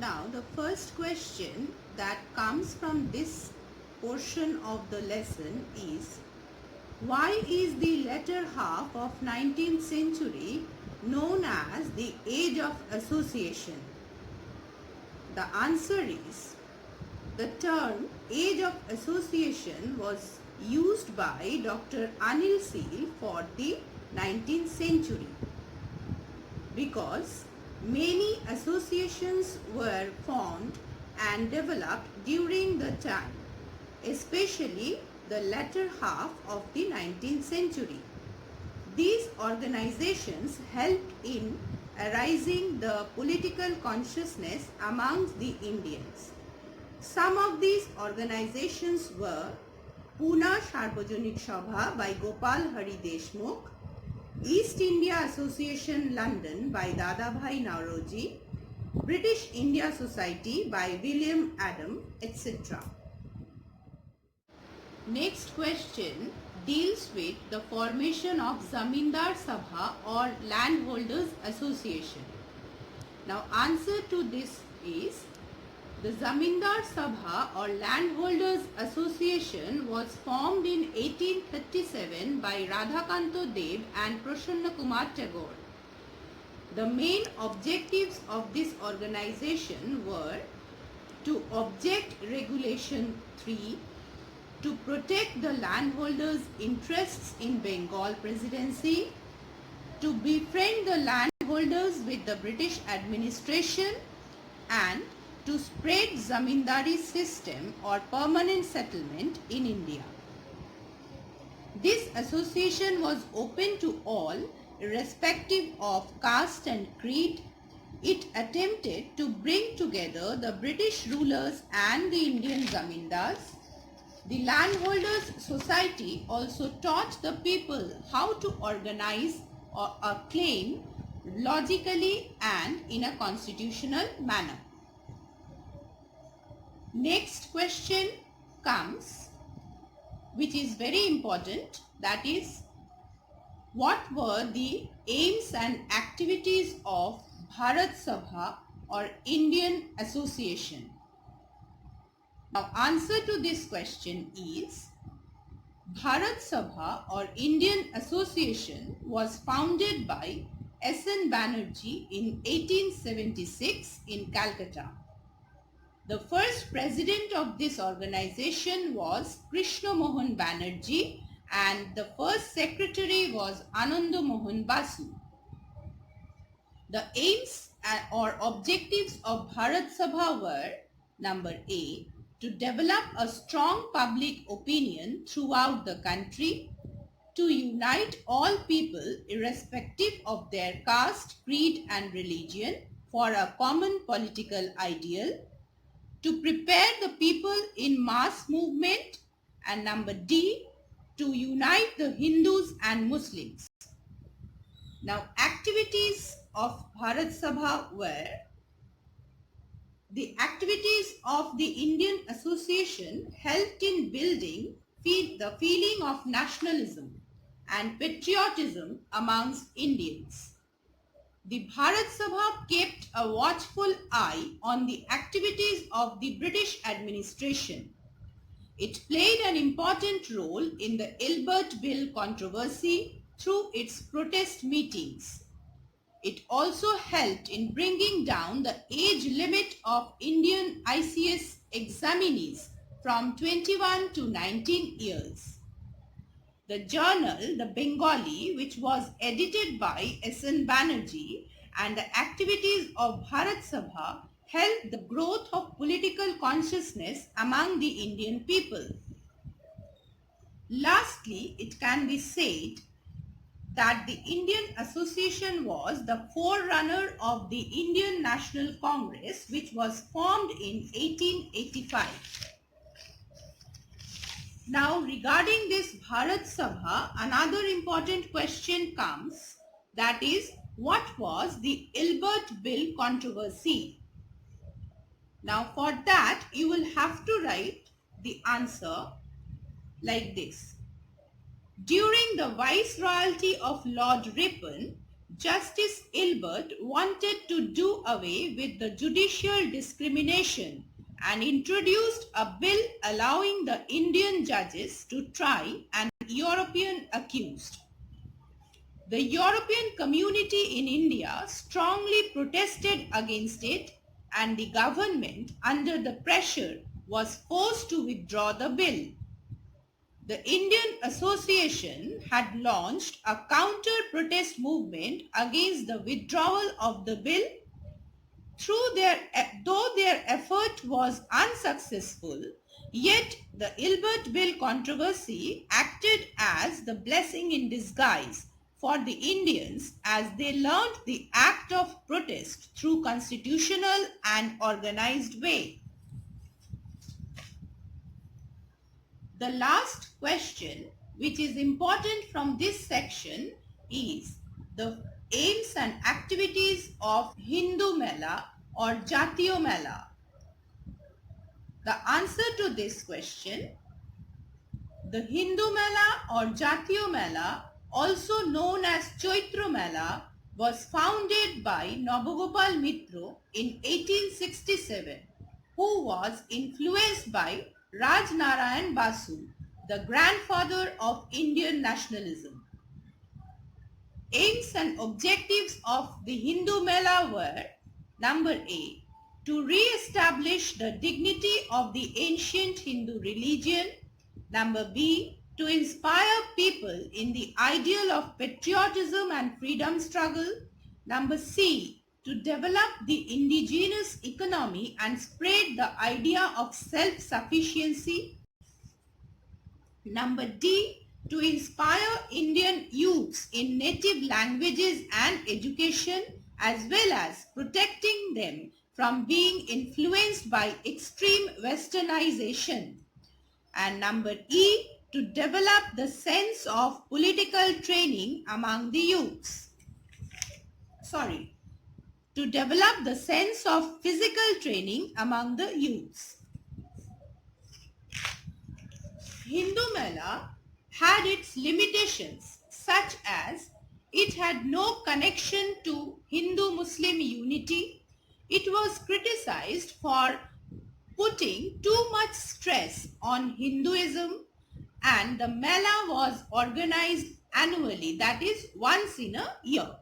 Now, the first question that comes from this portion of the lesson is, why is the latter half of 19th century known as the Age of Association? The answer is, the term Age of Association was used by Dr. Anil Seal for the 19th century because many associations were formed and developed during the time, especially the latter half of the 19th century. These organizations helped in arising the political consciousness amongst the Indians. Some of these organizations were Pune Sarvajanik Sabha by Gopal Hari Deshmukh, East India Association London by Dadabhai Nauroji, British India Society by William Adam, etc. Next question deals with the formation of Zamindar Sabha or Landholders Association. Now, answer to this is, the Zamindar Sabha or Landholders Association was formed in 1837 by Radhakanto Deb and Prasanna Kumar Tagore. The main objectives of this organization were to object Regulation 3, to protect the landholders' interests in Bengal Presidency, to befriend the landholders with the British administration, and to spread zamindari system or permanent settlement in India. This association was open to all, irrespective of caste and creed. It attempted to bring together the British rulers and the Indian zamindars. The Landholders Society also taught the people how to organize a claim logically and in a constitutional manner. Next question comes, which is very important, that is, what were the aims and activities of Bharat Sabha or Indian Association? Now, answer to this question is, Bharat Sabha or Indian Association was founded by S.N. Banerjee in 1876 in Calcutta. The first president of this organization was Krishna Mohan Banerjee and the first secretary was Ananda Mohan Basu. The aims or objectives of Bharat Sabha were, number A, to develop a strong public opinion throughout the country, to unite all people irrespective of their caste, creed and religion for a common political ideal, to prepare the people in mass movement, and number D, to unite the Hindus and Muslims. Now, activities of Bharat Sabha were, the activities of the Indian Association helped in building the feeling of nationalism and patriotism amongst Indians. The Bharat Sabha kept a watchful eye on the activities of the British administration. It played an important role in the Ilbert Bill controversy through its protest meetings. It also helped in bringing down the age limit of Indian ICS examinees from 21 to 19 years. The journal, The Bengali, which was edited by S.N. Banerjee, and the activities of Bharat Sabha helped the growth of political consciousness among the Indian people. Lastly, it can be said that the Indian Association was the forerunner of the Indian National Congress, which was formed in 1885. Now, regarding this Bharat Sabha, another important question comes, that is, what was the Ilbert Bill controversy? Now, for that, you will have to write the answer like this. During the Viceroyalty of Lord Ripon, Justice Ilbert wanted to do away with the judicial discrimination and introduced a bill allowing the Indian judges to try an European accused. The European community in India strongly protested against it, and the government, under the pressure, was forced to withdraw the bill. The Indian Association had launched a counter-protest movement against the withdrawal of the bill. Though their effort was unsuccessful, yet the Ilbert Bill controversy acted as the blessing in disguise for the Indians as they learned the act of protest through constitutional and organized way. The last question, which is important from this section, is the aims and activities of Hindu Mela or Jatiyo Mela. The answer to this question, the Hindu Mela or Jatiyo Mela, also known as Chaitra Mela, was founded by Nabagopal Mitra in 1867, who was influenced by Rajnarayan Basu, the grandfather of Indian nationalism. Aims and objectives of the Hindu Mela were: number A, to re-establish the dignity of the ancient Hindu religion. Number B, to inspire people in the ideal of patriotism and freedom struggle. Number C, to develop the indigenous economy and spread the idea of self-sufficiency. Number D, to inspire Indian youths in native languages and education, as well as protecting them from being influenced by extreme westernization. And number E, to develop the sense of political training among the youths. To develop the sense of physical training among the youths. Hindu Mela had its limitations, such as it had no connection to Hindu-Muslim unity. It was criticized for putting too much stress on Hinduism, and the Mela was organized annually, that is once in a year.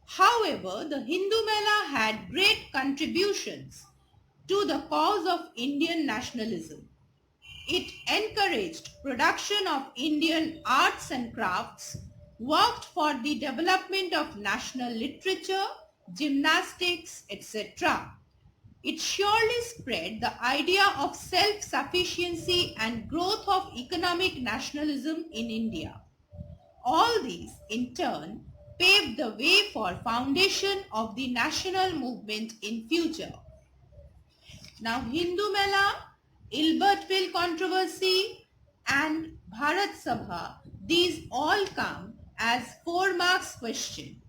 However, the Hindu Mela had great contributions to the cause of Indian nationalism. It encouraged production of Indian arts and crafts, worked for the development of national literature, gymnastics, etc. It surely spread the idea of self-sufficiency and growth of economic nationalism in India. All these, in turn, paved the way for foundation of the national movement in future. Now, Hindu Mela, Ilbert Bill controversy and Bharat Sabha, these all come as 4 marks question.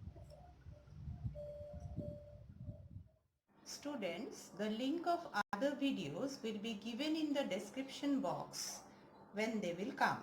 Students, the link of other videos will be given in the description box when they will come.